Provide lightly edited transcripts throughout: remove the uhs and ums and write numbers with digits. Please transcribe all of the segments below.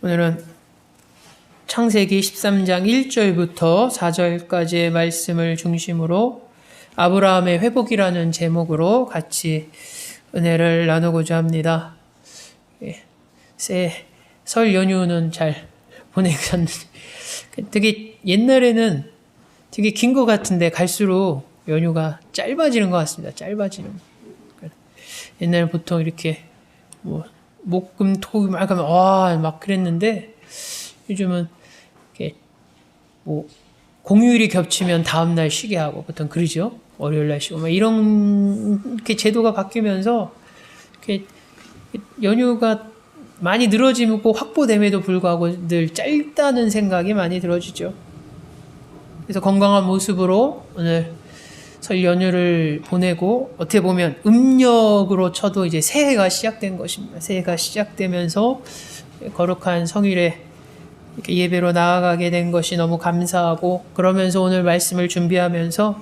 오늘은 창세기 13장 1절부터 4절까지의 말씀을 중심으로 아브라함의 회복이라는 제목으로 같이 은혜를 나누고자 합니다. 설 연휴는 잘 보내셨는지 되게 옛날에는 되게 긴 것 같은데 갈수록 연휴가 짧아지는 것 같습니다. 짧아지는. 옛날에 보통 이렇게 목, 금, 토, 막 하면 막 그랬는데 요즘은 이렇게 공휴일이 겹치면 다음 날 쉬게 하고 보통 그러죠. 월요일 날 쉬고 이렇게 제도가 바뀌면서 이렇게 연휴가 많이 늘어지고 확보됨에도 불구하고 늘 짧다는 생각이 많이 들어지죠. 그래서 건강한 모습으로 오늘 설 연휴를 보내고 어떻게 보면 음력으로 쳐도 이제 새해가 시작된 것입니다. 새해가 시작되면서 거룩한 성일에 이렇게 예배로 나아가게 된 것이 너무 감사하고, 그러면서 오늘 말씀을 준비하면서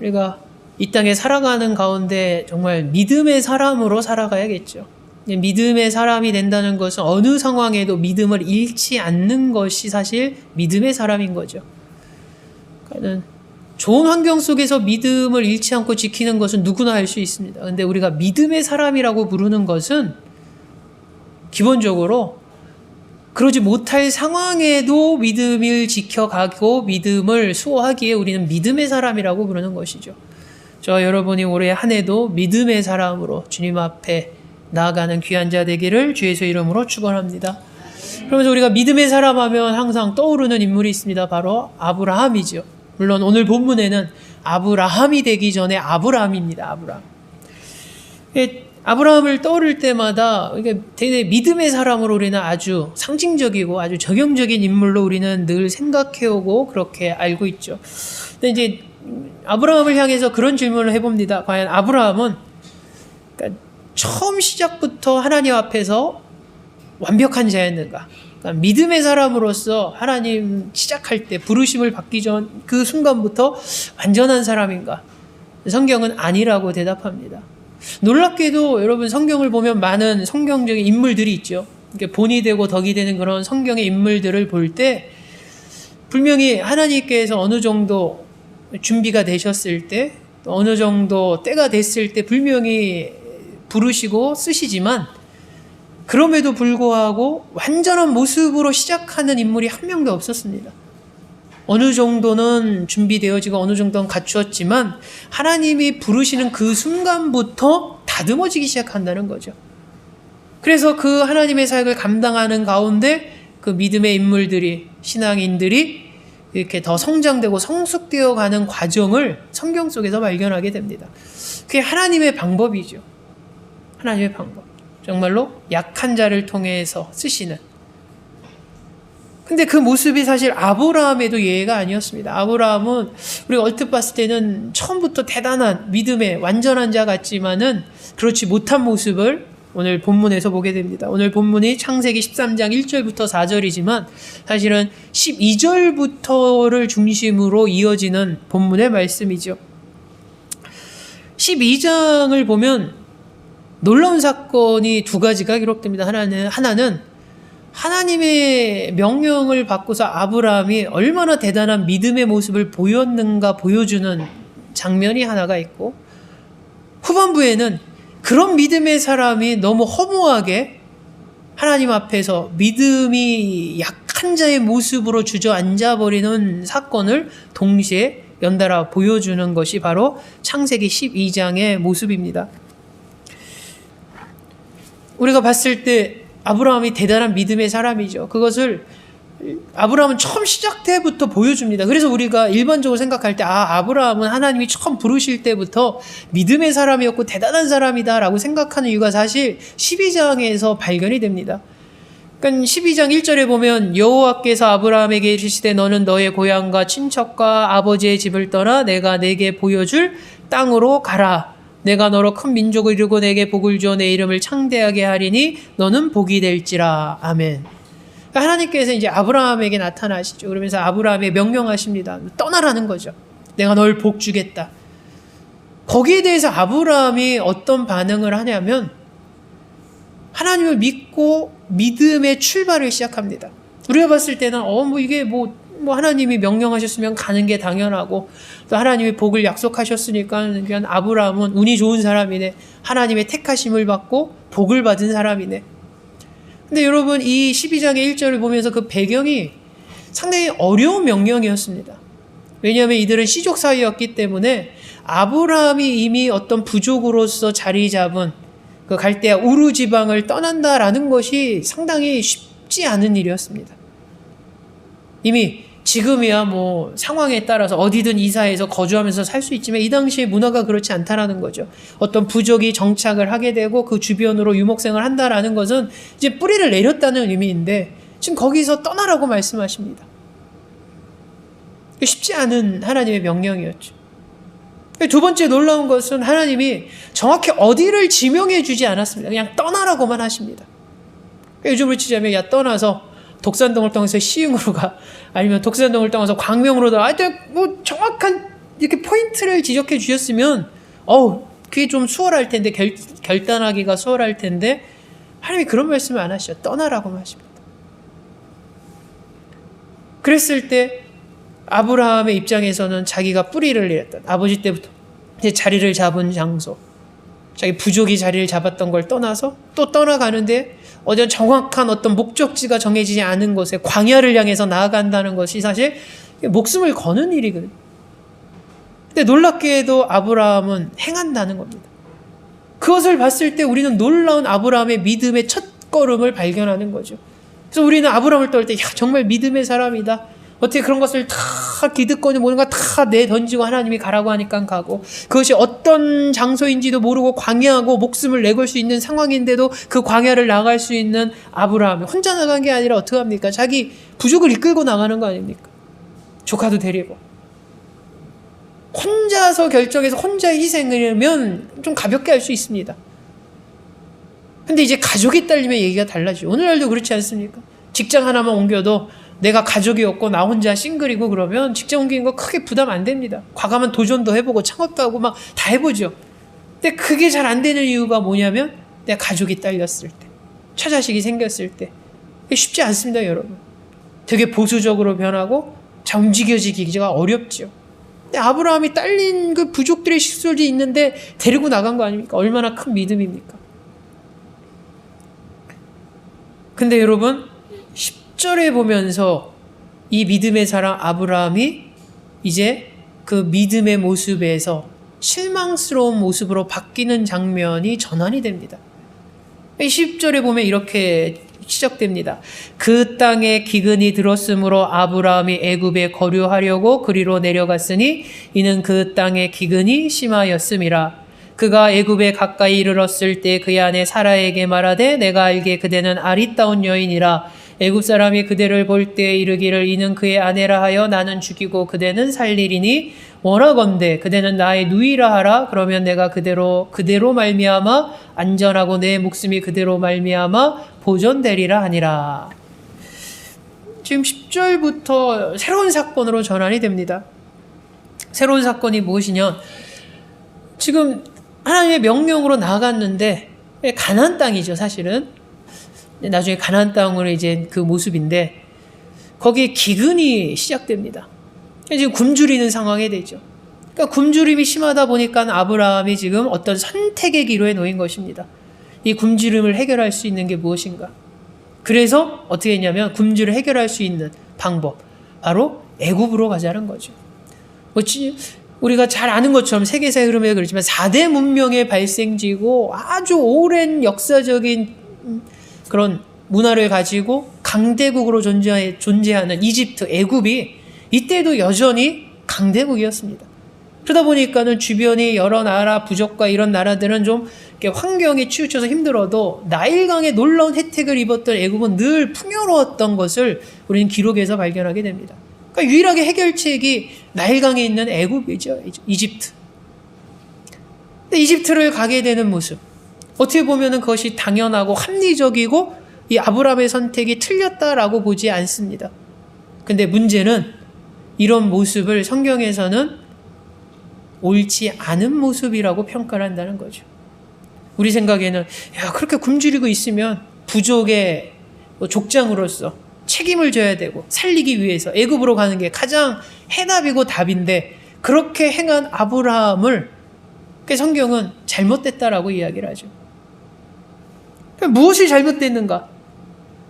우리가 이 땅에 살아가는 가운데 정말 믿음의 사람으로 살아가야겠죠. 믿음의 사람이 된다는 것은 어느 상황에도 믿음을 잃지 않는 것이 사실 믿음의 사람인 거죠. 그러니까 좋은 환경 속에서 믿음을 잃지 않고 지키는 것은 누구나 할 수 있습니다. 그런데 우리가 믿음의 사람이라고 부르는 것은 기본적으로 그러지 못할 상황에도 믿음을 지켜가고 믿음을 수호하기에 우리는 믿음의 사람이라고 부르는 것이죠. 저와 여러분이 올해 한 해도 믿음의 사람으로 주님 앞에 나아가는 귀한 자 되기를 주 예수 이름으로 축원합니다. 그러면서 우리가 믿음의 사람 하면 항상 떠오르는 인물이 있습니다. 바로 아브라함이죠. 물론 오늘 본문에는 아브라함이 되기 전에 아브라함입니다. 아브라함. 아브라함을 떠오를 때마다 되게 믿음의 사람으로 우리는 아주 상징적이고 아주 적용적인 인물로 우리는 늘 생각해오고 그렇게 알고 있죠. 근데 이제 아브라함을 향해서 그런 질문을 해봅니다. 과연 아브라함은 그러니까 처음 시작부터 하나님 앞에서 완벽한 자였는가? 그러니까 믿음의 사람으로서 하나님 시작할 때 부르심을 받기 전 그 순간부터 완전한 사람인가? 성경은 아니라고 대답합니다. 놀랍게도 여러분 성경을 보면 많은 성경적인 인물들이 있죠. 본이 되고 덕이 되는 그런 성경의 인물들을 볼 때 분명히 하나님께서 어느 정도 준비가 되셨을 때, 어느 정도 때가 됐을 때 분명히 부르시고 쓰시지만 그럼에도 불구하고 완전한 모습으로 시작하는 인물이 한 명도 없었습니다. 어느 정도는 준비되어지고 어느 정도는 갖추었지만 하나님이 부르시는 그 순간부터 다듬어지기 시작한다는 거죠. 그래서 그 하나님의 사역을 감당하는 가운데 그 믿음의 인물들이, 신앙인들이 이렇게 더 성장되고 성숙되어 가는 과정을 성경 속에서 발견하게 됩니다. 그게 하나님의 방법이죠. 하나님의 방법. 정말로 약한 자를 통해서 쓰시는. 근데 그 모습이 사실 아브라함에도 예외가 아니었습니다. 아브라함은 우리가 얼핏 봤을 때는 처음부터 대단한 믿음의 완전한 자 같지만은 그렇지 못한 모습을 오늘 본문에서 보게 됩니다. 오늘 본문이 창세기 13장 1절부터 4절이지만 사실은 12절부터를 중심으로 이어지는 본문의 말씀이죠. 12장을 보면 놀라운 사건이 두 가지가 기록됩니다. 하나는 하나님의 명령을 받고서 아브라함이 얼마나 대단한 믿음의 모습을 보였는가 보여주는 장면이 하나가 있고, 후반부에는 그런 믿음의 사람이 너무 허무하게 하나님 앞에서 믿음이 약한 자의 모습으로 주저앉아버리는 사건을 동시에 연달아 보여주는 것이 바로 창세기 12장의 모습입니다. 우리가 봤을 때 아브라함이 대단한 믿음의 사람이죠. 그것을 아브라함은 처음 시작 때부터 보여줍니다. 그래서 우리가 일반적으로 생각할 때 아브라함은 하나님이 처음 부르실 때부터 믿음의 사람이었고 대단한 사람이다라고 생각하는 이유가 사실 12장에서 발견이 됩니다. 그러니까 12장 1절에 보면 여호와께서 아브라함에게 이르시되 너는 너의 고향과 친척과 아버지의 집을 떠나 내가 내게 보여줄 땅으로 가라. 내가 너로 큰 민족을 이루고 내게 복을 주어 내 이름을 창대하게 하리니 너는 복이 될지라. 아멘. 하나님께서 이제 아브라함에게 나타나시죠. 그러면서 아브라함에게 명령하십니다. 떠나라는 거죠. 내가 널 복 주겠다. 거기에 대해서 아브라함이 어떤 반응을 하냐면 하나님을 믿고 믿음의 출발을 시작합니다. 우리가 봤을 때는 이게 하나님이 명령하셨으면 가는 게 당연하고, 또 하나님이 복을 약속하셨으니까 그냥 아브라함은 운이 좋은 사람이네, 하나님의 택하심을 받고 복을 받은 사람이네. 근데 여러분, 이 12장의 1절을 보면서 그 배경이 상당히 어려운 명령이었습니다. 왜냐하면 이들은 시족 사이였기 때문에 아브라함이 이미 어떤 부족으로서 자리 잡은 그 갈대아 우르 지방을 떠난다라는 것이 상당히 쉽지 않은 일이었습니다. 이미 지금이야 상황에 따라서 어디든 이사해서 거주하면서 살 수 있지만 이 당시의 문화가 그렇지 않다라는 거죠. 어떤 부족이 정착을 하게 되고 그 주변으로 유목생을 한다라는 것은 이제 뿌리를 내렸다는 의미인데, 지금 거기서 떠나라고 말씀하십니다. 쉽지 않은 하나님의 명령이었죠. 두 번째 놀라운 것은 하나님이 정확히 어디를 지명해 주지 않았습니다. 그냥 떠나라고만 하십니다. 요즘으로 치자면 떠나서 독산동을 통해서 시흥으로 가, 아니면 독산동을 떠나서 광명으로 가. 정확한 이렇게 포인트를 지적해 주셨으면 그게 좀 수월할 텐데, 결단하기가 수월할 텐데, 하나님이 그런 말씀을 안 하시죠. 떠나라고만 하십니다. 그랬을 때 아브라함의 입장에서는 자기가 뿌리를 내렸던, 아버지 때부터 이제 자리를 잡은 장소, 자기 부족이 자리를 잡았던 걸 떠나서 또 떠나가는데, 정확한 어떤 목적지가 정해지지 않은 곳에 광야를 향해서 나아간다는 것이 사실 목숨을 거는 일이거든요. 근데 놀랍게도 아브라함은 행한다는 겁니다. 그것을 봤을 때 우리는 놀라운 아브라함의 믿음의 첫 걸음을 발견하는 거죠. 그래서 우리는 아브라함을 떠올 때 정말 믿음의 사람이다. 어떻게 그런 것을 다 기득권이 모든 거 다 내던지고 하나님이 가라고 하니까 가고, 그것이 어떤 장소인지도 모르고 광야하고 목숨을 내걸 수 있는 상황인데도 그 광야를 나갈 수 있는 아브라함이 혼자 나간 게 아니라 어떻게 합니까? 자기 부족을 이끌고 나가는 거 아닙니까? 조카도 데리고. 혼자서 결정해서 혼자 희생이면 좀 가볍게 할 수 있습니다. 근데 이제 가족이 딸리면 얘기가 달라지죠. 오늘날도 그렇지 않습니까? 직장 하나만 옮겨도 내가 가족이 없고 나 혼자 싱글이고 그러면 직장 옮기는 거 크게 부담 안 됩니다. 과감한 도전도 해보고 창업도 하고 막 다 해보죠. 근데 그게 잘 안 되는 이유가 뭐냐면 내가 가족이 딸렸을 때, 처자식이 생겼을 때. 이게 쉽지 않습니다, 여러분. 되게 보수적으로 변하고 잘 움직여지기가 어렵죠. 근데 아브라함이 딸린 그 부족들의 식솔이 있는데 데리고 나간 거 아닙니까? 얼마나 큰 믿음입니까? 근데 여러분, 10절에 보면서 이 믿음의 사람 아브라함이 이제 그 믿음의 모습에서 실망스러운 모습으로 바뀌는 장면이 전환이 됩니다. 10절에 보면 이렇게 시작됩니다. 그 땅에 기근이 들었으므로 아브라함이 애굽에 거류하려고 그리로 내려갔으니 이는 그 땅에 기근이 심하였음이라. 그가 애굽에 가까이 이르렀을 때 그의 아내 사라에게 말하되 내가 알기에 그대는 아리따운 여인이라. 애굽 사람이 그대를 볼 때 이르기를 이는 그의 아내라 하여 나는 죽이고 그대는 살리리니 원하건대 그대는 나의 누이라 하라. 그러면 내가 그대로 말미암아 안전하고 내 목숨이 그대로 말미암아 보존되리라 하니라. 지금 10절부터 새로운 사건으로 전환이 됩니다. 새로운 사건이 무엇이냐? 지금 하나님의 명령으로 나아갔는데 가나안 땅이죠, 사실은. 나중에 가나안 땅으로 이제 그 모습인데 거기에 기근이 시작됩니다. 지금 굶주리는 상황이 되죠. 그러니까 굶주림이 심하다 보니까 아브라함이 지금 어떤 선택의 기로에 놓인 것입니다. 이 굶주림을 해결할 수 있는 게 무엇인가? 그래서 어떻게 했냐면 굶주림을 해결할 수 있는 방법, 바로 애굽으로 가자는 거죠. 우리가 잘 아는 것처럼 세계사의 흐름에 그렇지만 4대 문명의 발생지고 아주 오랜 역사적인 그런 문화를 가지고 강대국으로 존재하는 이집트, 애굽이 이때도 여전히 강대국이었습니다. 그러다 보니까는 주변이 여러 나라, 부족과 이런 나라들은 좀 이렇게 환경에 치우쳐서 힘들어도 나일강의 놀라운 혜택을 입었던 애굽은 늘 풍요로웠던 것을 우리는 기록에서 발견하게 됩니다. 그러니까 유일하게 해결책이 나일강에 있는 애굽이죠, 이집트. 근데 이집트를 가게 되는 모습, 어떻게 보면 그것이 당연하고 합리적이고 이 아브라함의 선택이 틀렸다라고 보지 않습니다. 근데 문제는 이런 모습을 성경에서는 옳지 않은 모습이라고 평가를 한다는 거죠. 우리 생각에는 그렇게 굶주리고 있으면 부족의 족장으로서 책임을 져야 되고 살리기 위해서 애굽으로 가는 게 가장 해답이고 답인데 그렇게 행한 아브라함을 성경은 잘못됐다라고 이야기를 하죠. 무엇이 잘못됐는가?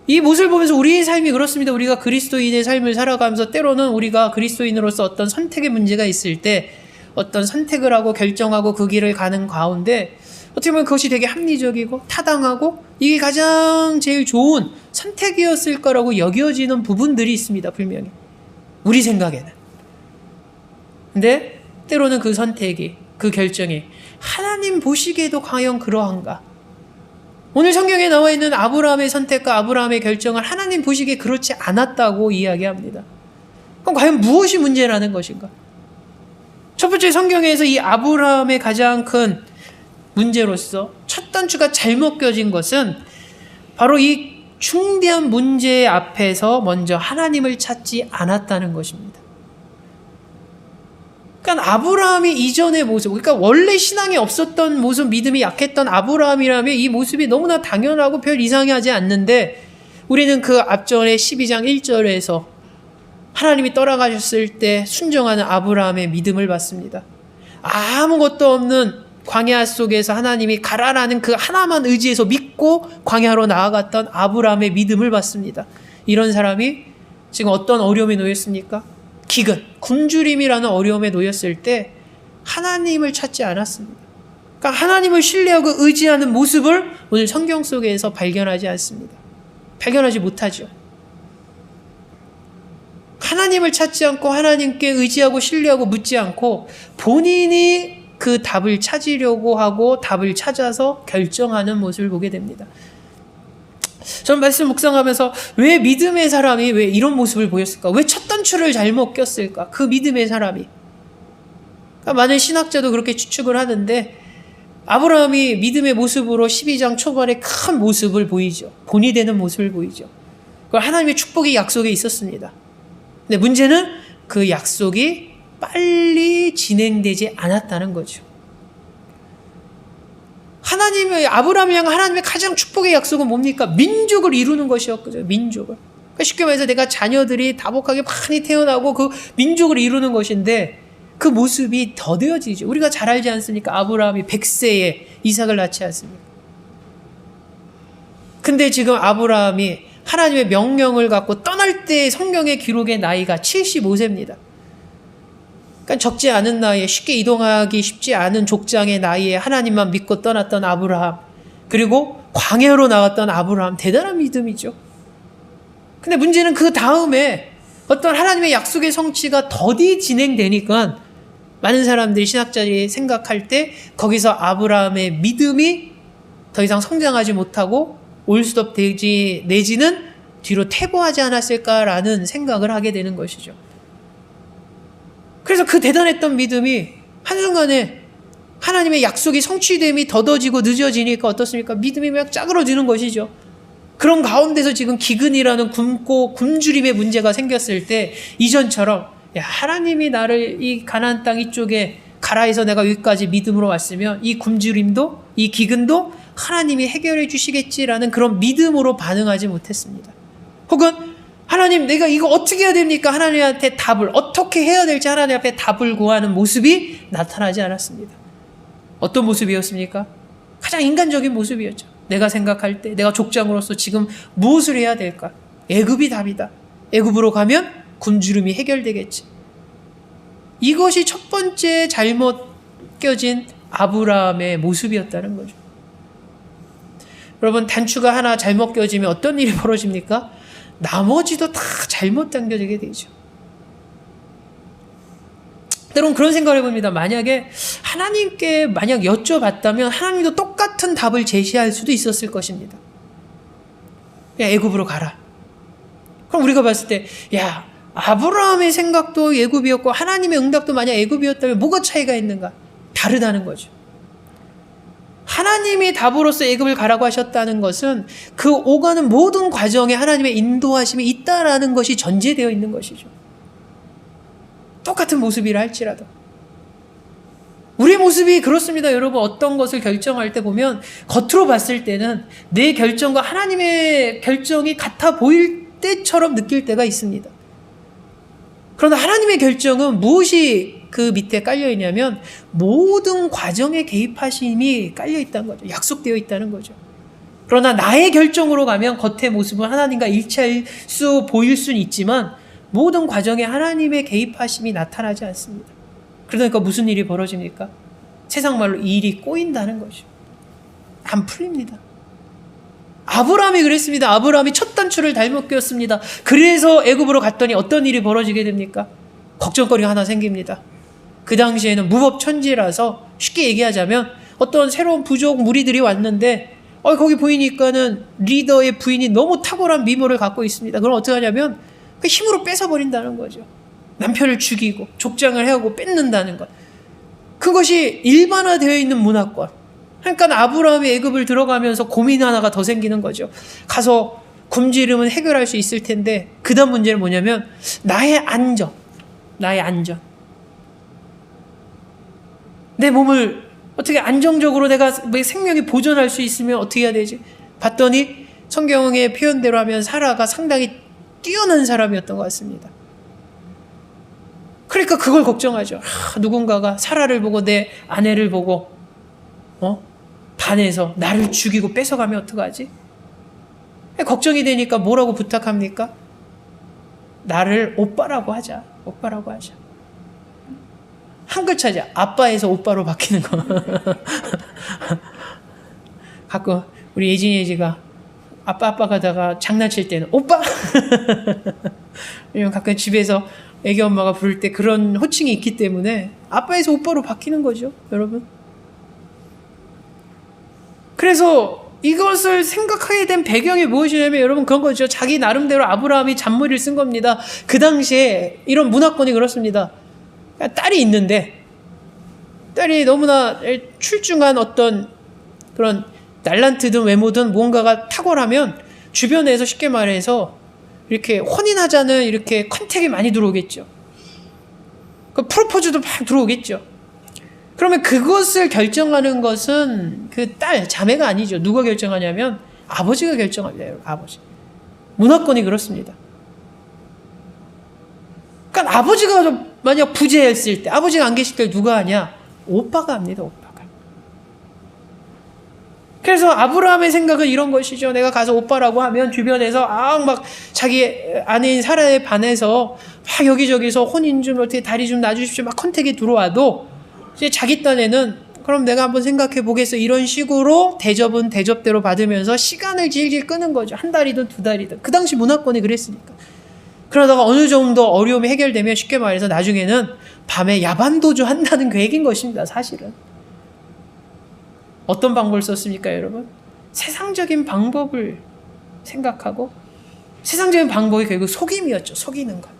이 모습을 보면서 우리의 삶이 그렇습니다. 우리가 그리스도인의 삶을 살아가면서 때로는 우리가 그리스도인으로서 어떤 선택의 문제가 있을 때 어떤 선택을 하고 결정하고 그 길을 가는 가운데 어떻게 보면 그것이 되게 합리적이고 타당하고 이게 가장 제일 좋은 선택이었을 거라고 여겨지는 부분들이 있습니다. 분명히. 우리 생각에는. 근데 때로는 그 선택이, 그 결정이 하나님 보시기에도 과연 그러한가? 오늘 성경에 나와 있는 아브라함의 선택과 아브라함의 결정을 하나님 보시기에 그렇지 않았다고 이야기합니다. 그럼 과연 무엇이 문제라는 것인가? 첫 번째 성경에서 이 아브라함의 가장 큰 문제로서 첫 단추가 잘못 껴진 것은 바로 이 중대한 문제 앞에서 먼저 하나님을 찾지 않았다는 것입니다. 그러니까 아브라함이 이전의 모습, 그러니까 원래 신앙이 없었던 모습, 믿음이 약했던 아브라함이라면 이 모습이 너무나 당연하고 별 이상하지 않는데 우리는 그 앞전에 12장 1절에서 하나님이 떠나가셨을 때 순종하는 아브라함의 믿음을 봤습니다. 아무것도 없는 광야 속에서 하나님이 가라라는 그 하나만 의지해서 믿고 광야로 나아갔던 아브라함의 믿음을 봤습니다. 이런 사람이 지금 어떤 어려움에 놓였습니까? 기근, 굶주림이라는 어려움에 놓였을 때 하나님을 찾지 않았습니다. 그러니까 하나님을 신뢰하고 의지하는 모습을 오늘 성경 속에서 발견하지 않습니다. 발견하지 못하죠. 하나님을 찾지 않고 하나님께 의지하고 신뢰하고 묻지 않고 본인이 그 답을 찾으려고 하고 답을 찾아서 결정하는 모습을 보게 됩니다. 저는 말씀 묵상하면서 왜 믿음의 사람이 왜 이런 모습을 보였을까? 왜 첫 단추를 잘못 꼈을까? 그 믿음의 사람이. 그러니까 많은 신학자도 그렇게 추측을 하는데 아브라함이 믿음의 모습으로 12장 초반에 큰 모습을 보이죠. 본이 되는 모습을 보이죠. 그걸 하나님의 축복의 약속에 있었습니다. 근데 문제는 그 약속이 빨리 진행되지 않았다는 거죠. 하나님의 아브라함을 향한 하나님의 가장 축복의 약속은 뭡니까? 민족을 이루는 것이었거든요. 민족을. 그러니까 쉽게 말해서 내가 자녀들이 다복하게 많이 태어나고 그 민족을 이루는 것인데 그 모습이 더뎌지죠. 우리가 잘 알지 않습니까? 아브라함이 100세에 이삭을 낳지 않습니까? 근데 지금 아브라함이 하나님의 명령을 갖고 떠날 때 성경의 기록의 나이가 75세입니다. 그러니까 적지 않은 나이에 쉽게 이동하기 쉽지 않은 족장의 나이에 하나님만 믿고 떠났던 아브라함, 그리고 광야로 나갔던 아브라함, 대단한 믿음이죠. 근데 문제는 그 다음에 어떤 하나님의 약속의 성취가 더디 진행되니까 많은 사람들이 신학자들이 생각할 때 거기서 아브라함의 믿음이 더 이상 성장하지 못하고 올스톱 되지 내지는 뒤로 퇴보하지 않았을까라는 생각을 하게 되는 것이죠. 그래서 그 대단했던 믿음이 한순간에 하나님의 약속이 성취됨이 더뎌지고 늦어지니까 어떻습니까? 믿음이 막 짜그러지는 것이죠. 그런 가운데서 지금 기근이라는 굶고 굶주림의 문제가 생겼을 때 이전처럼 야, 하나님이 나를 이 가나안 땅 이쪽에 가라 해서 내가 여기까지 믿음으로 왔으면 이 굶주림도 이 기근도 하나님이 해결해 주시겠지라는 그런 믿음으로 반응하지 못했습니다. 혹은 하나님 내가 이거 어떻게 해야 됩니까? 하나님한테 답을 어떻게 해야 될지 하나님 앞에 답을 구하는 모습이 나타나지 않았습니다. 어떤 모습이었습니까? 가장 인간적인 모습이었죠. 내가 생각할 때 내가 족장으로서 지금 무엇을 해야 될까? 애굽이 답이다. 애굽으로 가면 굶주림이 해결되겠지. 이것이 첫 번째 잘못 껴진 아브라함의 모습이었다는 거죠. 여러분 단추가 하나 잘못 껴지면 어떤 일이 벌어집니까? 나머지도 다 잘못 당겨지게 되죠. 때론 그런 생각을 해봅니다. 만약에 하나님께 만약 여쭤봤다면 하나님도 똑같은 답을 제시할 수도 있었을 것입니다. 야, 애굽으로 가라. 그럼 우리가 봤을 때 야, 아브라함의 생각도 애굽이었고 하나님의 응답도 만약 애굽이었다면 뭐가 차이가 있는가? 다르다는 거죠. 하나님이 답으로서 애굽을 가라고 하셨다는 것은 그 오가는 모든 과정에 하나님의 인도하심이 있다라는 것이 전제되어 있는 것이죠. 똑같은 모습이라 할지라도 우리의 모습이 그렇습니다. 여러분, 어떤 것을 결정할 때 보면 겉으로 봤을 때는 내 결정과 하나님의 결정이 같아 보일 때처럼 느낄 때가 있습니다. 그러나 하나님의 결정은 무엇이 그 밑에 깔려 있냐면 모든 과정에 개입하심이 깔려 있다는 거죠. 약속되어 있다는 거죠. 그러나 나의 결정으로 가면 겉의 모습은 하나님과 일치할 수 보일 수는 있지만 모든 과정에 하나님의 개입하심이 나타나지 않습니다. 그러니까 무슨 일이 벌어집니까? 세상 말로 일이 꼬인다는 거죠. 안 풀립니다. 아브라함이 그랬습니다. 아브라함이 첫 단추를 잘못 꼈습니다. 그래서 애굽으로 갔더니 어떤 일이 벌어지게 됩니까? 걱정거리가 하나 생깁니다. 그 당시에는 무법천지라서 쉽게 얘기하자면 어떤 새로운 부족 무리들이 왔는데 거기 보이니까는 리더의 부인이 너무 탁월한 미모를 갖고 있습니다. 그럼 어떻게 하냐면 그 힘으로 뺏어버린다는 거죠. 남편을 죽이고 족장을 해오고 뺏는다는 것. 그것이 일반화되어 있는 문화권. 그러니까 아브라함이 애굽을 들어가면서 고민 하나가 더 생기는 거죠. 가서 굶주림은 해결할 수 있을 텐데 그 다음 문제는 뭐냐면 나의 안전. 내 몸을 어떻게 안정적으로 내가 생명이 보존할 수 있으면 어떻게 해야 되지? 봤더니 성경의 표현대로 하면 사라가 상당히 뛰어난 사람이었던 것 같습니다. 그러니까 그걸 걱정하죠. 누군가가 사라를 보고 내 아내를 보고 반해서 나를 죽이고 뺏어가면 어떡하지? 걱정이 되니까 뭐라고 부탁합니까? 나를 오빠라고 하자. 한 글 차이야. 아빠에서 오빠로 바뀌는 거. 가끔 우리 예진이가 아빠 가다가 장난칠 때는 오빠! 왜냐면 가끔 집에서 애기 엄마가 부를 때 그런 호칭이 있기 때문에 아빠에서 오빠로 바뀌는 거죠, 여러분. 그래서 이것을 생각하게 된 배경이 무엇이냐면 여러분 그런 거죠. 자기 나름대로 아브라함이 잔머리를 쓴 겁니다. 그 당시에 이런 문화권이 그렇습니다. 딸이 있는데 딸이 너무나 출중한 어떤 그런 달란트든 외모든 무언가가 탁월하면 주변에서 쉽게 말해서 이렇게 혼인하자는 이렇게 컨택이 많이 들어오겠죠. 그 프로포즈도 막 들어오겠죠. 그러면 그것을 결정하는 것은 그 딸, 자매가 아니죠. 누가 결정하냐면 아버지가 결정합니다. 여러분, 아버지. 문화권이 그렇습니다. 그러니까 아버지가 만약 부재했을 때, 아버지가 안 계실 때 누가 하냐? 오빠가 합니다. 오빠가. 그래서 아브라함의 생각은 이런 것이죠. 내가 가서 오빠라고 하면 주변에서 막 자기 아내인 사라에 반해서 막 여기저기서 혼인 좀 어떻게 다리 좀 놔주십시오. 막 컨택이 들어와도 이제 자기 딴에는 그럼 내가 한번 생각해 보겠어. 이런 식으로 대접은 대접대로 받으면서 시간을 질질 끄는 거죠. 한 달이든 두 달이든. 그 당시 문화권이 그랬으니까. 그러다가 어느 정도 어려움이 해결되면 쉽게 말해서 나중에는 밤에 야반도주 한다는 계획인 것입니다. 사실은. 어떤 방법을 썼습니까, 여러분? 세상적인 방법을 생각하고 세상적인 방법이 결국 속임이었죠. 속이는 것.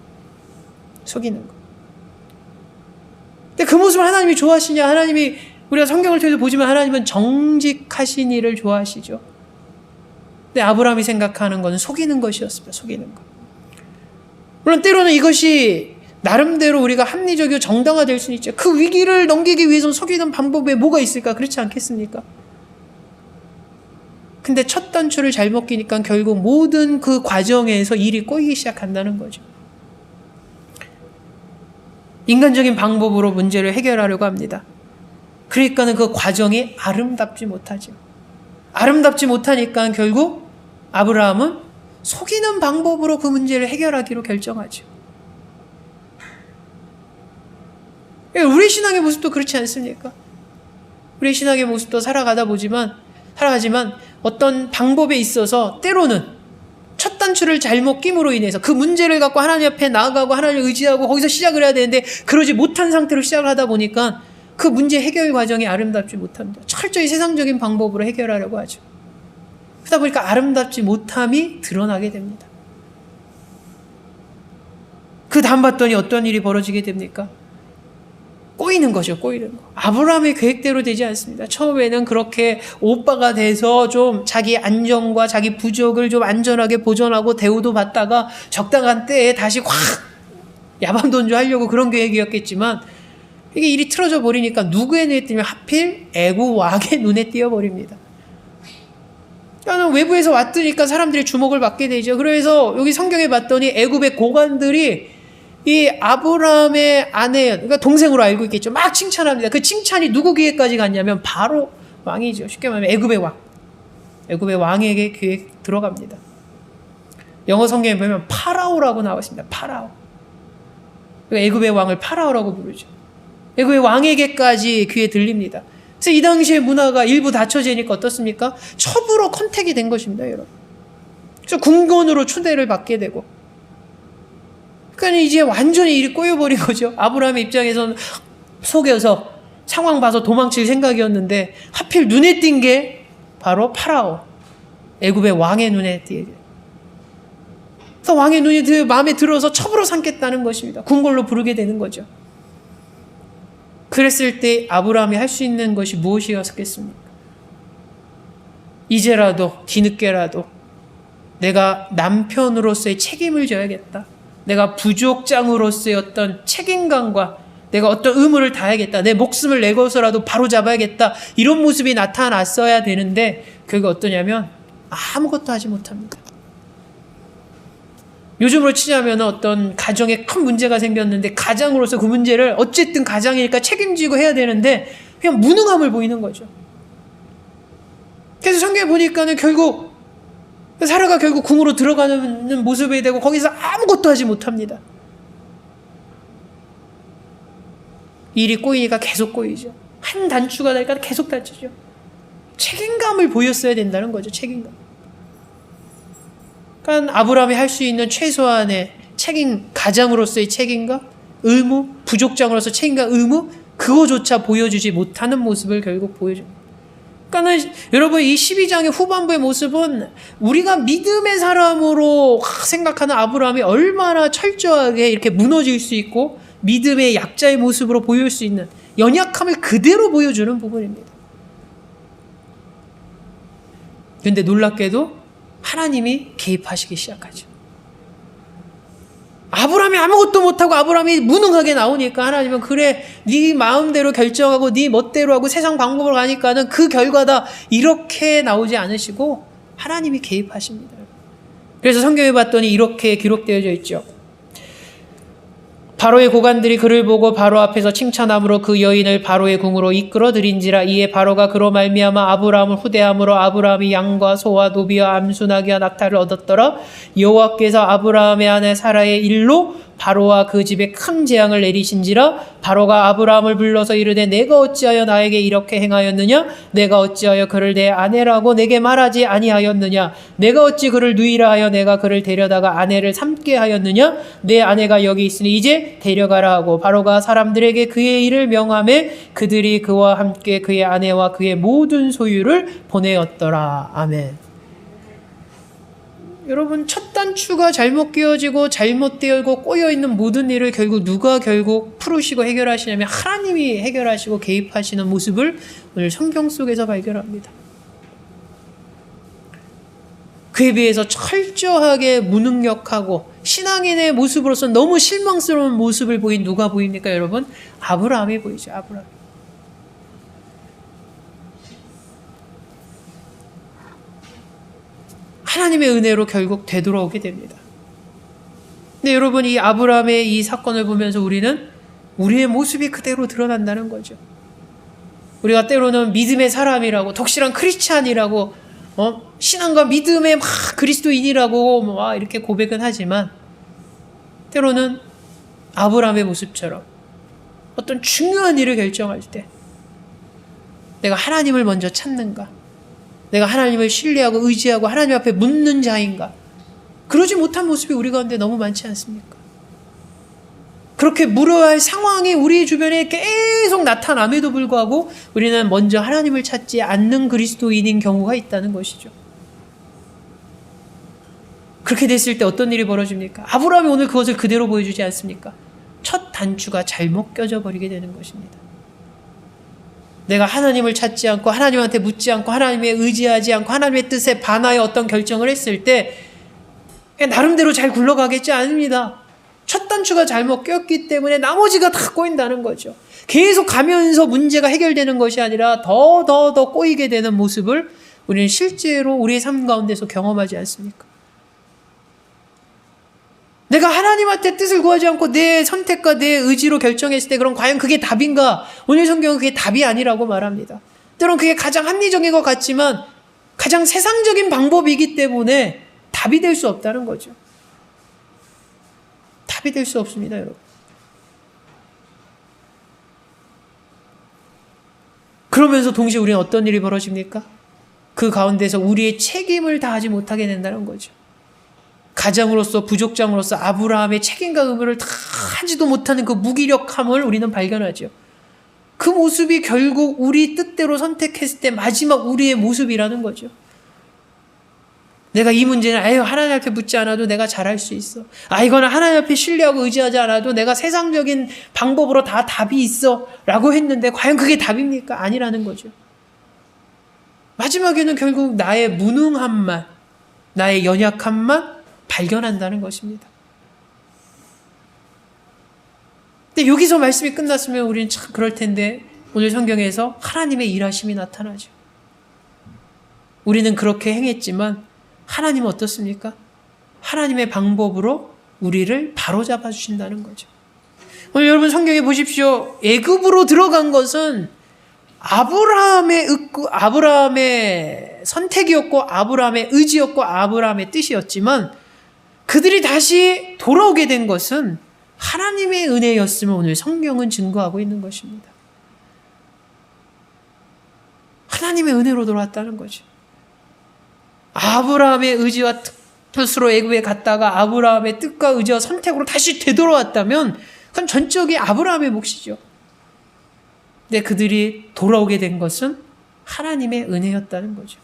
근데 그 모습을 하나님이 좋아하시냐? 하나님이 우리가 성경을 통해서 보지만 하나님은 정직하신 일을 좋아하시죠. 근데 아브라함이 생각하는 것은 속이는 것이었습니다. 속이는 것. 물론 때로는 이것이 나름대로 우리가 합리적이고 정당화될 수는 있죠. 그 위기를 넘기기 위해서는 속이는 방법에 뭐가 있을까? 그렇지 않겠습니까? 근데 첫 단추를 잘못 끼니까 결국 모든 그 과정에서 일이 꼬이기 시작한다는 거죠. 인간적인 방법으로 문제를 해결하려고 합니다. 그러니까는 그 과정이 아름답지 못하죠. 아름답지 못하니까 결국 아브라함은 속이는 방법으로 그 문제를 해결하기로 결정하죠. 우리 신앙의 모습도 그렇지 않습니까? 우리 신앙의 모습도 살아가지만 어떤 방법에 있어서 때로는 첫 단추를 잘못 끼므로 인해서 그 문제를 갖고 하나님 앞에 나아가고 하나님을 의지하고 거기서 시작을 해야 되는데 그러지 못한 상태로 시작을 하다 보니까 그 문제 해결 과정이 아름답지 못합니다. 철저히 세상적인 방법으로 해결하려고 하죠. 그러다 보니까 아름답지 못함이 드러나게 됩니다. 그 다음 봤더니 어떤 일이 벌어지게 됩니까? 꼬이는 거죠. 아브라함의 계획대로 되지 않습니다. 처음에는 그렇게 오빠가 돼서 좀 자기 안정과 자기 부족을 좀 안전하게 보존하고 대우도 받다가 적당한 때에 다시 확 야반돈주 하려고 그런 계획이었겠지만 이게 일이 틀어져 버리니까 누구의 눈에 띄면 하필 애굽 왕의 눈에 띄어버립니다. 그러니까 외부에서 왔으니까 사람들이 주목을 받게 되죠. 그래서 여기 성경에 봤더니 애굽의 고관들이 이 아브라함의 아내, 그러니까 동생으로 알고 있겠죠. 막 칭찬합니다. 그 칭찬이 누구 귀에까지 갔냐면 바로 왕이죠. 쉽게 말하면 애굽의 왕. 애굽의 왕에게 귀에 들어갑니다. 영어 성경에 보면 파라오라고 나와 있습니다. 파라오. 애굽의 왕을 파라오라고 부르죠. 애굽의 왕에게까지 귀에 들립니다. 그래서 이 당시의 문화가 일부 닫혀지니까 어떻습니까? 첩으로 컨택이 된 것입니다, 여러분. 그래서 궁건으로 초대를 받게 되고. 그러니까 이제 완전히 일이 꼬여버린 거죠. 아브라함의 입장에서는 속여서 상황 봐서 도망칠 생각이었는데 하필 눈에 띈 게 바로 파라오, 애굽의 왕의 눈에 띄게. 그래서 왕의 눈이 마음에 들어서 첩으로 삼겠다는 것입니다. 궁궐로 부르게 되는 거죠. 그랬을 때 아브라함이 할 수 있는 것이 무엇이었겠습니까? 이제라도 뒤늦게라도 내가 남편으로서의 책임을 져야겠다. 내가 부족장으로서의 어떤 책임감과 내가 어떤 의무를 다하겠다. 내 목숨을 내고서라도 바로잡아야겠다. 이런 모습이 나타났어야 되는데 그게 어떠냐면 아무것도 하지 못합니다. 요즘으로 치자면 어떤 가정에 큰 문제가 생겼는데 가장으로서 그 문제를 어쨌든 가장이니까 책임지고 해야 되는데 그냥 무능함을 보이는 거죠. 그래서 성경에 보니까는 결국 사라가 결국 궁으로 들어가는 모습이 되고 거기서 아무것도 하지 못합니다. 일이 꼬이니까 계속 꼬이죠. 한 단추가 되니까 계속 다치죠. 책임감을 보였어야 된다는 거죠. 책임감. 그러니까 아브라함이 할 수 있는 최소한의 책임, 가장으로서의 책임감, 의무, 부족장으로서 책임감, 의무, 그거조차 보여주지 못하는 모습을 결국 보여줍니다. 그러니까 여러분 이 12장의 후반부의 모습은 우리가 믿음의 사람으로 생각하는 아브라함이 얼마나 철저하게 이렇게 무너질 수 있고 믿음의 약자의 모습으로 보일 수 있는 연약함을 그대로 보여주는 부분입니다. 그런데 놀랍게도 하나님이 개입하시기 시작하죠. 아브라함이 아무것도 못하고 아브라함이 무능하게 나오니까 하나님은 그래 네 마음대로 결정하고 네 멋대로 하고 세상 방법으로 가니까는 그 결과다 이렇게 나오지 않으시고 하나님이 개입하십니다. 그래서 성경에 봤더니 이렇게 기록되어져 있죠. 바로의 고관들이 그를 보고 바로 앞에서 칭찬함으로 그 여인을 바로의 궁으로 이끌어들인지라. 이에 바로가 그로 말미암아 아브라함을 후대함으로 아브라함이 양과 소와 노비와 암수나귀와 낙타를 얻었더라. 여호와께서 아브라함의 아내 사라의 일로 바로와 그 집에 큰 재앙을 내리신지라. 바로가 아브라함을 불러서 이르되 내가 어찌하여 나에게 이렇게 행하였느냐? 내가 어찌하여 그를 내 아내라고 내게 말하지 아니하였느냐? 내가 어찌 그를 누이라 하여 내가 그를 데려다가 아내를 삼게 하였느냐? 내 아내가 여기 있으니 이제 데려가라 하고 바로가 사람들에게 그의 일을 명하매 그들이 그와 함께 그의 아내와 그의 모든 소유를 보내었더라. 아멘. 여러분 첫 단추가 잘못 끼워지고 잘못되고 꼬여있는 모든 일을 결국 누가 결국 풀으시고 해결하시냐면 하나님이 해결하시고 개입하시는 모습을 오늘 성경 속에서 발견합니다. 그에 비해서 철저하게 무능력하고 신앙인의 모습으로서 너무 실망스러운 모습을 보인 누가 보입니까 여러분? 아브라함이 보이죠. 아브라함. 하나님의 은혜로 결국 되돌아오게 됩니다. 근데 여러분 이 아브라함의 이 사건을 보면서 우리는 우리의 모습이 그대로 드러난다는 거죠. 우리가 때로는 믿음의 사람이라고 독실한 크리스찬이라고 신앙과 믿음의 막 그리스도인이라고 막 이렇게 고백은 하지만 때로는 아브라함의 모습처럼 어떤 중요한 일을 결정할 때 내가 하나님을 먼저 찾는가, 내가 하나님을 신뢰하고 의지하고 하나님 앞에 묻는 자인가, 그러지 못한 모습이 우리 가운데 너무 많지 않습니까? 그렇게 물어야 할 상황이 우리 주변에 계속 나타남에도 불구하고 우리는 먼저 하나님을 찾지 않는 그리스도인인 경우가 있다는 것이죠. 그렇게 됐을 때 어떤 일이 벌어집니까? 아브라함이 오늘 그것을 그대로 보여주지 않습니까? 첫 단추가 잘못 껴져 버리게 되는 것입니다. 내가 하나님을 찾지 않고 하나님한테 묻지 않고 하나님에 의지하지 않고 하나님의 뜻에 반하여 어떤 결정을 했을 때 나름대로 잘 굴러가겠지 않습니다. 첫 단추가 잘못 꼈기 때문에 나머지가 다 꼬인다는 거죠. 계속 가면서 문제가 해결되는 것이 아니라 더 꼬이게 되는 모습을 우리는 실제로 우리의 삶 가운데서 경험하지 않습니까? 내가 하나님한테 뜻을 구하지 않고 내 선택과 내 의지로 결정했을 때 그럼 과연 그게 답인가? 오늘 성경은 그게 답이 아니라고 말합니다. 때론 그게 가장 합리적인 것 같지만 가장 세상적인 방법이기 때문에 답이 될 수 없다는 거죠. 답이 될 수 없습니다, 여러분. 그러면서 동시에 우리는 어떤 일이 벌어집니까? 그 가운데서 우리의 책임을 다하지 못하게 된다는 거죠. 가장으로서 부족장으로서 아브라함의 책임과 의무를 다 하지도 못하는 그 무기력함을 우리는 발견하죠. 그 모습이 결국 우리 뜻대로 선택했을 때 마지막 우리의 모습이라는 거죠. 내가 이 문제는 하나님 앞에 묻지 않아도 내가 잘할 수 있어. 이거는 하나님 앞에 신뢰하고 의지하지 않아도 내가 세상적인 방법으로 다 답이 있어 라고 했는데 과연 그게 답입니까? 아니라는 거죠. 마지막에는 결국 나의 무능함만, 나의 연약함만 발견한다는 것입니다. 근데 여기서 말씀이 끝났으면 우리는 참 그럴 텐데 오늘 성경에서 하나님의 일하심이 나타나죠. 우리는 그렇게 행했지만 하나님은 어떻습니까? 하나님의 방법으로 우리를 바로잡아 주신다는 거죠. 오늘 여러분 성경에 보십시오. 애굽으로 들어간 것은 아브라함의 선택이었고 아브라함의 의지였고 아브라함의 뜻이었지만 그들이 다시 돌아오게 된 것은 하나님의 은혜였음을 오늘 성경은 증거하고 있는 것입니다. 하나님의 은혜로 돌아왔다는 거죠. 아브라함의 의지와 뜻으로 애굽에 갔다가 아브라함의 뜻과 의지와 선택으로 다시 되돌아왔다면 그건 전적이 아브라함의 몫이죠. 근데 그들이 돌아오게 된 것은 하나님의 은혜였다는 거죠.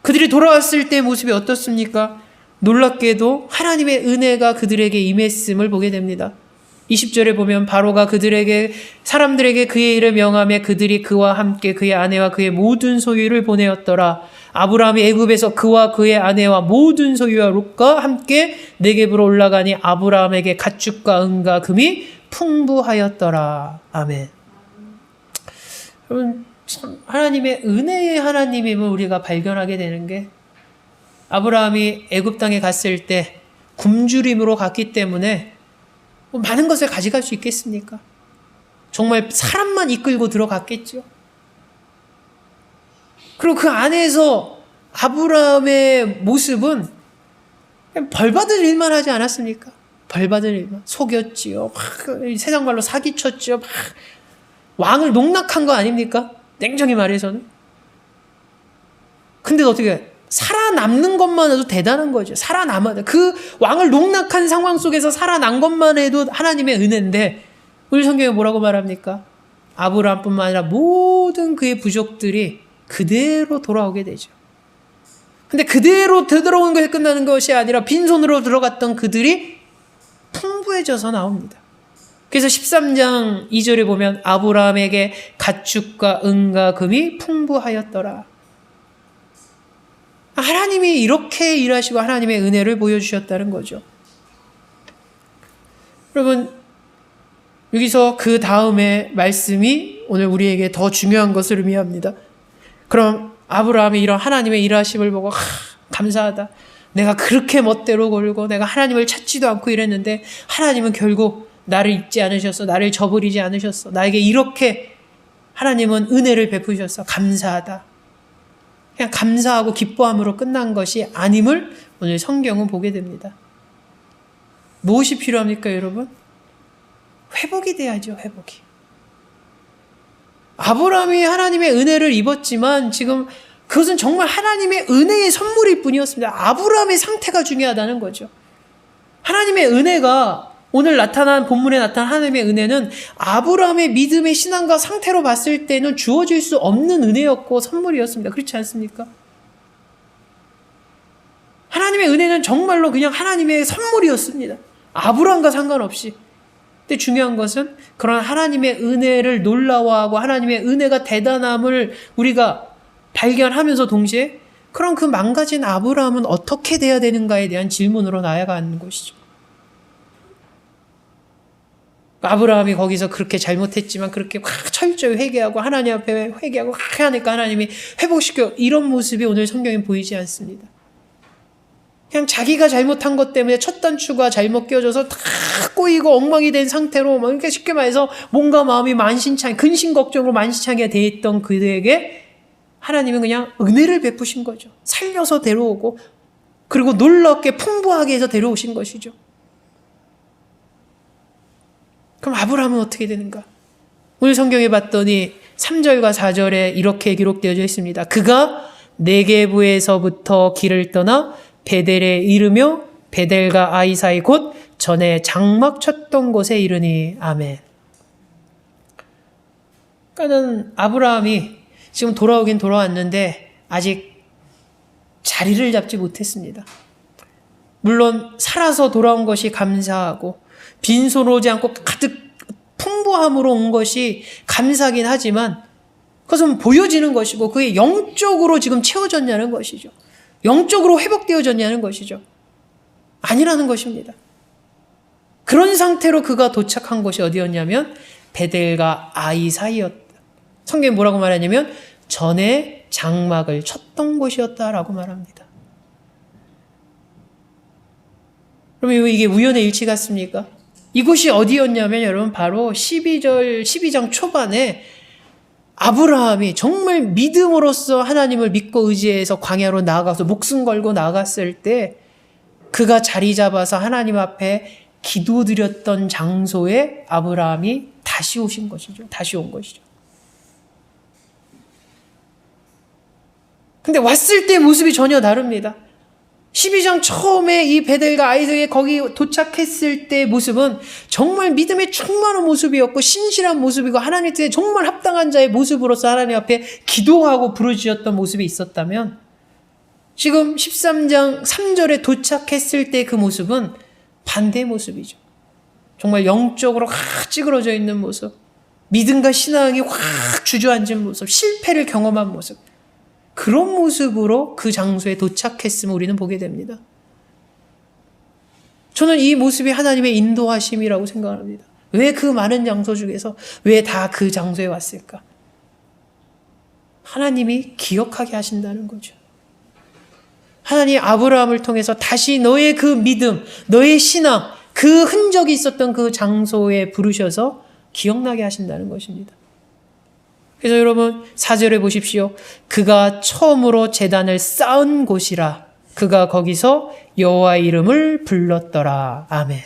그들이 돌아왔을 때 모습이 어떻습니까? 놀랍게도 하나님의 은혜가 그들에게 임했음을 보게 됩니다. 20절에 보면 바로가 사람들에게 그의 일을 명하며 그들이 그와 함께 그의 아내와 그의 모든 소유를 보내었더라. 아브라함이 애굽에서 그와 그의 아내와 모든 소유와 롯과 함께 네겝으로 올라가니 아브라함에게 가축과 은과 금이 풍부하였더라. 아멘. 여러분, 참 하나님의 은혜의 하나님임을 우리가 발견하게 되는 게 아브라함이 애굽 땅에 갔을 때 굶주림으로 갔기 때문에 많은 것을 가져갈 수 있겠습니까? 정말 사람만 이끌고 들어갔겠죠. 그리고 그 안에서 아브라함의 모습은 벌 받을 일만 하지 않았습니까? 벌 받을 일만. 속였지요. 세상 말로 사기쳤죠. 왕을 농락한 거 아닙니까? 냉정히 말해서는. 근데 어떻게 살아남는 것만 해도 대단한 거죠. 살아남아야 그 왕을 농락한 상황 속에서 살아난 것만 해도 하나님의 은혜인데 우리 성경에 뭐라고 말합니까? 아브라함뿐만 아니라 모든 그의 부족들이 그대로 돌아오게 되죠. 근데 그대로 되돌아오는 것이 끝나는 것이 아니라 빈손으로 들어갔던 그들이 풍부해져서 나옵니다. 그래서 13장 2절에 보면 아브라함에게 가축과 은과 금이 풍부하였더라. 하나님이 이렇게 일하시고 하나님의 은혜를 보여주셨다는 거죠. 여러분, 여기서 그 다음에 말씀이 오늘 우리에게 더 중요한 것을 의미합니다. 그럼 아브라함이 이런 하나님의 일하심을 보고 감사하다. 내가 그렇게 멋대로 걸고 내가 하나님을 찾지도 않고 이랬는데 하나님은 결국 나를 잊지 않으셨어. 나를 저버리지 않으셨어. 나에게 이렇게 하나님은 은혜를 베푸셨어. 감사하다. 그냥 감사하고 기뻐함으로 끝난 것이 아님을 오늘 성경은 보게 됩니다. 무엇이 필요합니까, 여러분? 회복이 돼야죠, 회복이. 아브라함이 하나님의 은혜를 입었지만 지금 그것은 정말 하나님의 은혜의 선물일 뿐이었습니다. 아브라함의 상태가 중요하다는 거죠. 하나님의 은혜가 오늘 본문에 나타난 하나님의 은혜는 아브라함의 믿음의 신앙과 상태로 봤을 때는 주어질 수 없는 은혜였고 선물이었습니다. 그렇지 않습니까? 하나님의 은혜는 정말로 그냥 하나님의 선물이었습니다. 아브라함과 상관없이. 근데 중요한 것은 그런 하나님의 은혜를 놀라워하고 하나님의 은혜가 대단함을 우리가 발견하면서 동시에 그럼 그 망가진 아브라함은 어떻게 돼야 되는가에 대한 질문으로 나아가는 것이죠. 아브라함이 거기서 그렇게 잘못했지만 그렇게 철저히 회개하고 하나님 앞에 회개하고 하니까 하나님이 회복시켜, 이런 모습이 오늘 성경에 보이지 않습니다. 그냥 자기가 잘못한 것 때문에 첫 단추가 잘못 끼워져서 다 꼬이고 엉망이 된 상태로, 이렇게 쉽게 말해서 뭔가 마음이 만신창이, 근심 걱정으로 만신창이가 돼 있던 그들에게 하나님은 그냥 은혜를 베푸신 거죠. 살려서 데려오고, 그리고 놀랍게 풍부하게 해서 데려오신 것이죠. 그럼 아브라함은 어떻게 되는가? 오늘 성경에 봤더니 3절과 4절에 이렇게 기록되어져 있습니다. 그가 네게부에서부터 길을 떠나 베델에 이르며 베델과 아이 사이 곧 전에 장막 쳤던 곳에 이르니. 아멘. 그러니까는 아브라함이 지금 돌아오긴 돌아왔는데 아직 자리를 잡지 못했습니다. 물론 살아서 돌아온 것이 감사하고 빈손으로 오지 않고 가득 풍부함으로 온 것이 감사하긴 하지만 그것은 보여지는 것이고 그게 영적으로 지금 채워졌냐는 것이죠. 영적으로 회복되어졌냐는 것이죠. 아니라는 것입니다. 그런 상태로 그가 도착한 곳이 어디였냐면 베델과 아이 사이였다. 성경이 뭐라고 말하냐면 전에 장막을 쳤던 곳이었다라고 말합니다. 그러면 이게 우연의 일치 같습니까? 이곳이 어디였냐면 여러분 바로 12장 초반에 아브라함이 정말 믿음으로써 하나님을 믿고 의지해서 광야로 나아가서 목숨 걸고 나갔을 때 그가 자리 잡아서 하나님 앞에 기도드렸던 장소에 아브라함이 다시 오신 것이죠. 다시 온 것이죠. 근데 왔을 때 모습이 전혀 다릅니다. 12장 처음에 이 베델과 아이삭에 거기 도착했을 때 모습은 정말 믿음에 충만한 모습이었고 신실한 모습이고 하나님 뜻에 정말 합당한 자의 모습으로서 하나님 앞에 기도하고 부르짖었던 모습이 있었다면 지금 13장 3절에 도착했을 때 그 모습은 반대의 모습이죠. 정말 영적으로 확 찌그러져 있는 모습, 믿음과 신앙이 확 주저앉은 모습, 실패를 경험한 모습, 그런 모습으로 그 장소에 도착했음을 우리는 보게 됩니다. 저는 이 모습이 하나님의 인도하심이라고 생각합니다. 왜 그 많은 장소 중에서 왜 다 그 장소에 왔을까? 하나님이 기억하게 하신다는 거죠. 하나님이 아브라함을 통해서 다시 너의 그 믿음, 너의 신앙, 그 흔적이 있었던 그 장소에 부르셔서 기억나게 하신다는 것입니다. 그래서 여러분 4절에 보십시오. 그가 처음으로 제단을 쌓은 곳이라 그가 거기서 여호와의 이름을 불렀더라. 아멘.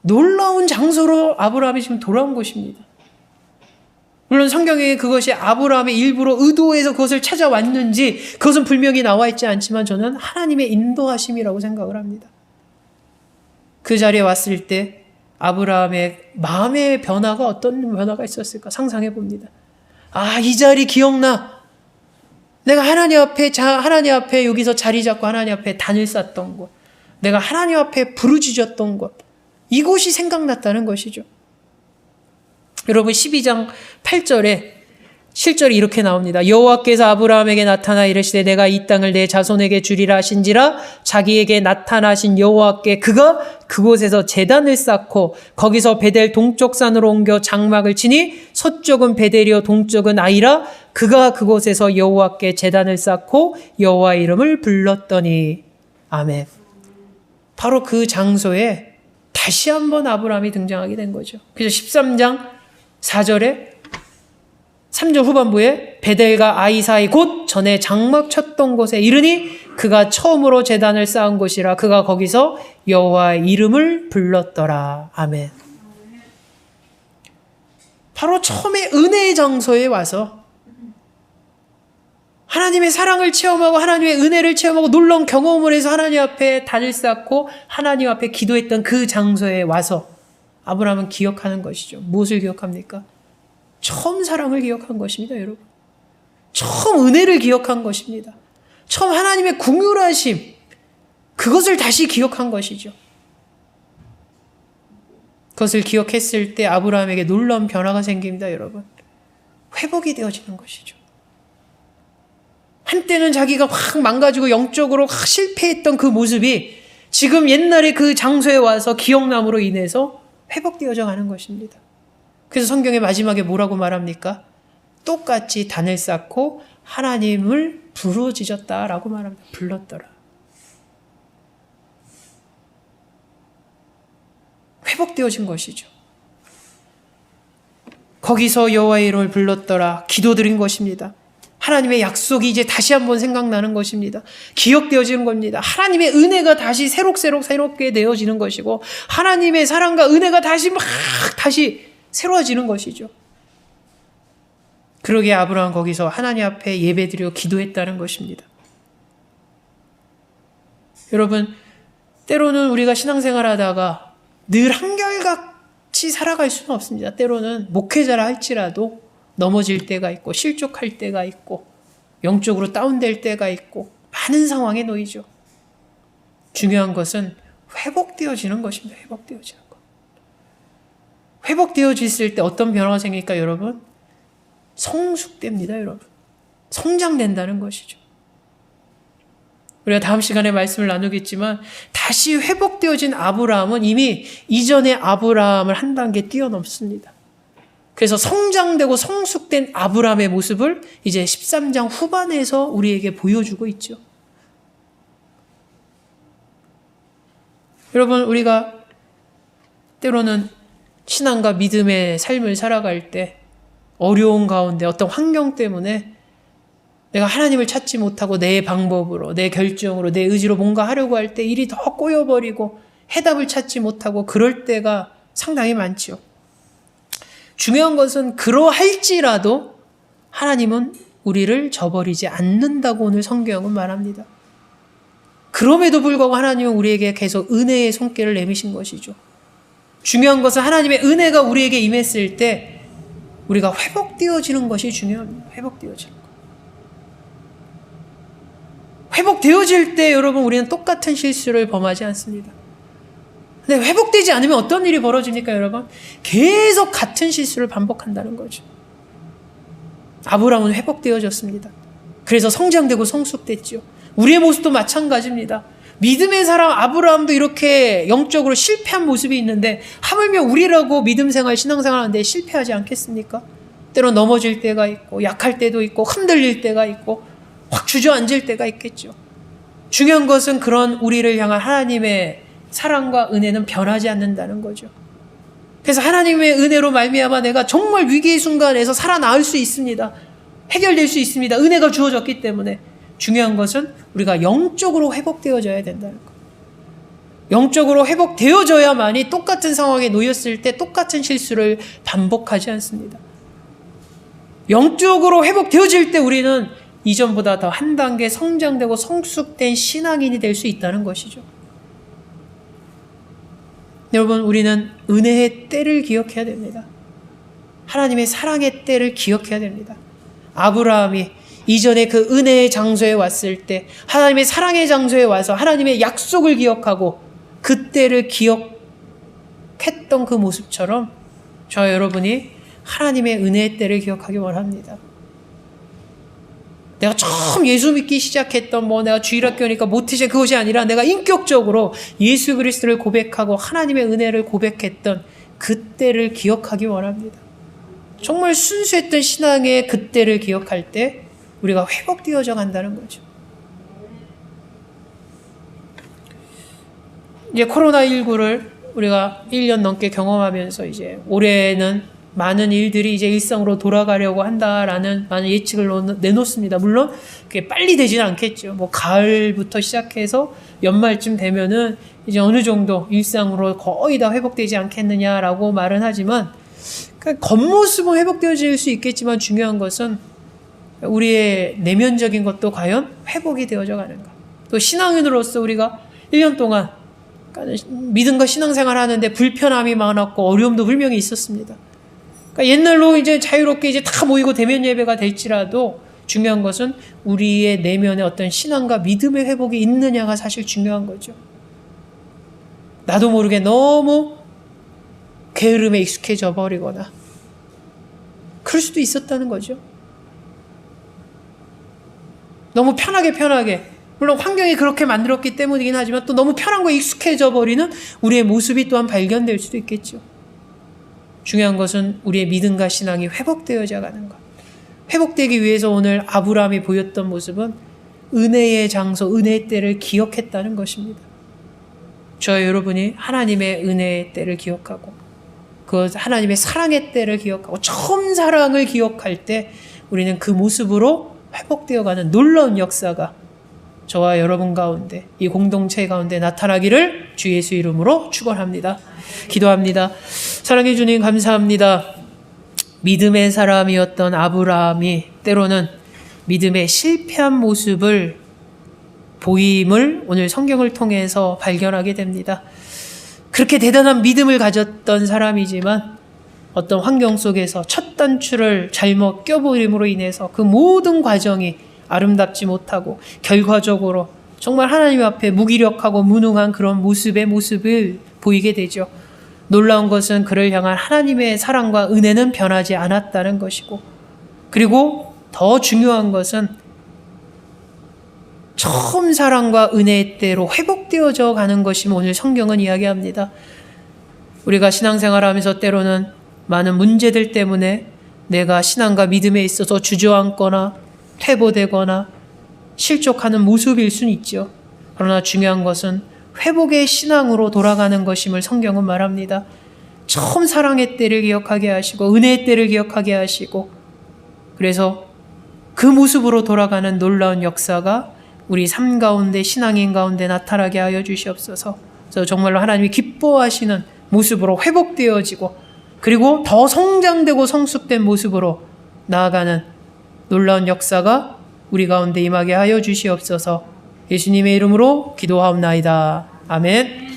놀라운 장소로 아브라함이 지금 돌아온 것입니다. 물론 성경에 그것이 아브라함의 일부러 의도해서 그것을 찾아왔는지 그것은 분명히 나와 있지 않지만 저는 하나님의 인도하심이라고 생각을 합니다. 그 자리에 왔을 때 아브라함의 마음의 변화가 어떤 변화가 있었을까 상상해 봅니다. 아, 이 자리 기억나. 내가 하나님 앞에 여기서 자리 잡고 하나님 앞에 단을 쌓던 곳. 내가 하나님 앞에 부르짖었던 곳. 이곳이 생각났다는 것이죠. 여러분 12장 8절에 7절이 이렇게 나옵니다. 여호와께서 아브라함에게 나타나 이르시되 내가 이 땅을 내 자손에게 주리라 하신지라 자기에게 나타나신 여호와께 그가 그곳에서 제단을 쌓고 거기서 베델 동쪽 산으로 옮겨 장막을 치니 서쪽은 베델이요 동쪽은 아이라 그가 그곳에서 여호와께 제단을 쌓고 여호와의 이름을 불렀더니. 아멘. 바로 그 장소에 다시 한번 아브라함이 등장하게 된 거죠. 그래서 13장 4절에 3절 후반부에 베델과 아이 사이 곧 전에 장막 쳤던 곳에 이르니 그가 처음으로 제단을 쌓은 곳이라 그가 거기서 여호와의 이름을 불렀더라. 아멘. 바로 처음에 은혜의 장소에 와서 하나님의 사랑을 체험하고 하나님의 은혜를 체험하고 놀라운 경험을 해서 하나님 앞에 단을 쌓고 하나님 앞에 기도했던 그 장소에 와서 아브라함은 기억하는 것이죠. 무엇을 기억합니까? 처음 사랑을 기억한 것입니다, 여러분. 처음 은혜를 기억한 것입니다. 처음 하나님의 긍휼하심, 그것을 다시 기억한 것이죠. 그것을 기억했을 때 아브라함에게 놀라운 변화가 생깁니다, 여러분. 회복이 되어지는 것이죠. 한때는 자기가 확 망가지고 영적으로 확 실패했던 그 모습이 지금 옛날에 그 장소에 와서 기억남으로 인해서 회복되어져 가는 것입니다. 그래서 성경의 마지막에 뭐라고 말합니까? 똑같이 단을 쌓고 하나님을 부르짖었다라고 말합니다. 불렀더라. 회복되어진 것이죠. 거기서 여호와의 이름을 불렀더라. 기도드린 것입니다. 하나님의 약속이 이제 다시 한번 생각나는 것입니다. 기억되어지는 겁니다. 하나님의 은혜가 다시 새롭게 되어지는 것이고 하나님의 사랑과 은혜가 다시 새로워지는 것이죠. 그러기에 아브라함은 거기서 하나님 앞에 예배드리고 기도했다는 것입니다. 여러분, 때로는 우리가 신앙생활 하다가 늘 한결같이 살아갈 수는 없습니다. 때로는 목회자라 할지라도 넘어질 때가 있고 실족할 때가 있고 영적으로 다운될 때가 있고 많은 상황에 놓이죠. 중요한 것은 회복되어지는 것입니다. 회복되어지는 것. 회복되어졌을 때 어떤 변화가 생길까 여러분? 성숙됩니다. 여러분. 성장된다는 것이죠. 우리가 다음 시간에 말씀을 나누겠지만 다시 회복되어진 아브라함은 이미 이전의 아브라함을 한 단계 뛰어넘습니다. 그래서 성장되고 성숙된 아브라함의 모습을 이제 13장 후반에서 우리에게 보여주고 있죠. 여러분, 우리가 때로는 신앙과 믿음의 삶을 살아갈 때 어려운 가운데 어떤 환경 때문에 내가 하나님을 찾지 못하고 내 방법으로, 내 결정으로, 내 의지로 뭔가 하려고 할 때 일이 더 꼬여버리고 해답을 찾지 못하고 그럴 때가 상당히 많죠. 중요한 것은 그러할지라도 하나님은 우리를 저버리지 않는다고 오늘 성경은 말합니다. 그럼에도 불구하고 하나님은 우리에게 계속 은혜의 손길을 내미신 것이죠. 중요한 것은 하나님의 은혜가 우리에게 임했을 때 우리가 회복되어지는 것이 중요합니다. 회복되어지는 것. 회복되어질 때 여러분 우리는 똑같은 실수를 범하지 않습니다. 근데 회복되지 않으면 어떤 일이 벌어집니까 여러분? 계속 같은 실수를 반복한다는 거죠. 아브라함은 회복되어졌습니다. 그래서 성장되고 성숙됐죠. 우리의 모습도 마찬가지입니다. 믿음의 사람 아브라함도 이렇게 영적으로 실패한 모습이 있는데 하물며 우리라고 믿음 생활, 신앙생활 하는데 실패하지 않겠습니까? 때로 넘어질 때가 있고 약할 때도 있고 흔들릴 때가 있고 확 주저앉을 때가 있겠죠. 중요한 것은 그런 우리를 향한 하나님의 사랑과 은혜는 변하지 않는다는 거죠. 그래서 하나님의 은혜로 말미암아 내가 정말 위기의 순간에서 살아나올 수 있습니다. 해결될 수 있습니다. 은혜가 주어졌기 때문에. 중요한 것은 우리가 영적으로 회복되어져야 된다는 것. 영적으로 회복되어져야만이 똑같은 상황에 놓였을 때 똑같은 실수를 반복하지 않습니다. 영적으로 회복되어질 때 우리는 이전보다 더 한 단계 성장되고 성숙된 신앙인이 될 수 있다는 것이죠. 여러분, 우리는 은혜의 때를 기억해야 됩니다. 하나님의 사랑의 때를 기억해야 됩니다. 아브라함이 이전에 그 은혜의 장소에 왔을 때 하나님의 사랑의 장소에 와서 하나님의 약속을 기억하고 그 때를 기억했던 그 모습처럼 저와 여러분이 하나님의 은혜의 때를 기억하기 원합니다. 내가 처음 예수 믿기 시작했던 내가 주일학교니까 모티제 그것이 아니라 내가 인격적으로 예수 그리스도를 고백하고 하나님의 은혜를 고백했던 그때를 기억하기 원합니다. 정말 순수했던 신앙의 그때를 기억할 때 우리가 회복되어져 간다는 거죠. 이제 코로나19를 우리가 1년 넘게 경험하면서 이제 올해는 많은 일들이 이제 일상으로 돌아가려고 한다라는 많은 예측을 내놓습니다. 물론 그게 빨리 되지는 않겠죠. 가을부터 시작해서 연말쯤 되면은 이제 어느 정도 일상으로 거의 다 회복되지 않겠느냐라고 말은 하지만 그러니까 겉모습은 회복되어질 수 있겠지만 중요한 것은 우리의 내면적인 것도 과연 회복이 되어져 가는가. 또 신앙인으로서 우리가 1년 동안 믿음과 신앙생활 하는데 불편함이 많았고 어려움도 분명히 있었습니다. 그러니까 옛날로 이제 자유롭게 이제 다 모이고 대면 예배가 될지라도 중요한 것은 우리의 내면에 어떤 신앙과 믿음의 회복이 있느냐가 사실 중요한 거죠. 나도 모르게 너무 게으름에 익숙해져 버리거나 그럴 수도 있었다는 거죠. 너무 편하게 물론 환경이 그렇게 만들었기 때문이긴 하지만 또 너무 편한 거에 익숙해져 버리는 우리의 모습이 또한 발견될 수도 있겠죠. 중요한 것은 우리의 믿음과 신앙이 회복되어져 가는 것. 회복되기 위해서 오늘 아브라함이 보였던 모습은 은혜의 장소, 은혜의 때를 기억했다는 것입니다. 저와 여러분이 하나님의 은혜의 때를 기억하고 그 하나님의 사랑의 때를 기억하고 처음 사랑을 기억할 때 우리는 그 모습으로 회복되어가는 놀라운 역사가 저와 여러분 가운데 이 공동체 가운데 나타나기를 주 예수 이름으로 축원합니다. 기도합니다. 사랑해 주님 감사합니다. 믿음의 사람이었던 아브라함이 때로는 믿음의 실패한 모습을 보임을 오늘 성경을 통해서 발견하게 됩니다. 그렇게 대단한 믿음을 가졌던 사람이지만 어떤 환경 속에서 첫 단추를 잘못 껴버림으로 인해서 그 모든 과정이 아름답지 못하고 결과적으로 정말 하나님 앞에 무기력하고 무능한 그런 모습을 보이게 되죠. 놀라운 것은 그를 향한 하나님의 사랑과 은혜는 변하지 않았다는 것이고, 그리고 더 중요한 것은 처음 사랑과 은혜의 때로 회복되어져 가는 것임을 오늘 성경은 이야기합니다. 우리가 신앙생활하면서 때로는 많은 문제들 때문에 내가 신앙과 믿음에 있어서 주저앉거나 퇴보되거나 실족하는 모습일 수는 있죠. 그러나 중요한 것은 회복의 신앙으로 돌아가는 것임을 성경은 말합니다. 처음 사랑의 때를 기억하게 하시고 은혜의 때를 기억하게 하시고, 그래서 그 모습으로 돌아가는 놀라운 역사가 우리 삶 가운데 신앙인 가운데 나타나게 하여 주시옵소서. 그래서 정말로 하나님이 기뻐하시는 모습으로 회복되어지고 그리고 더 성장되고 성숙된 모습으로 나아가는 놀라운 역사가 우리 가운데 임하게 하여 주시옵소서. 예수님의 이름으로 기도하옵나이다. 아멘.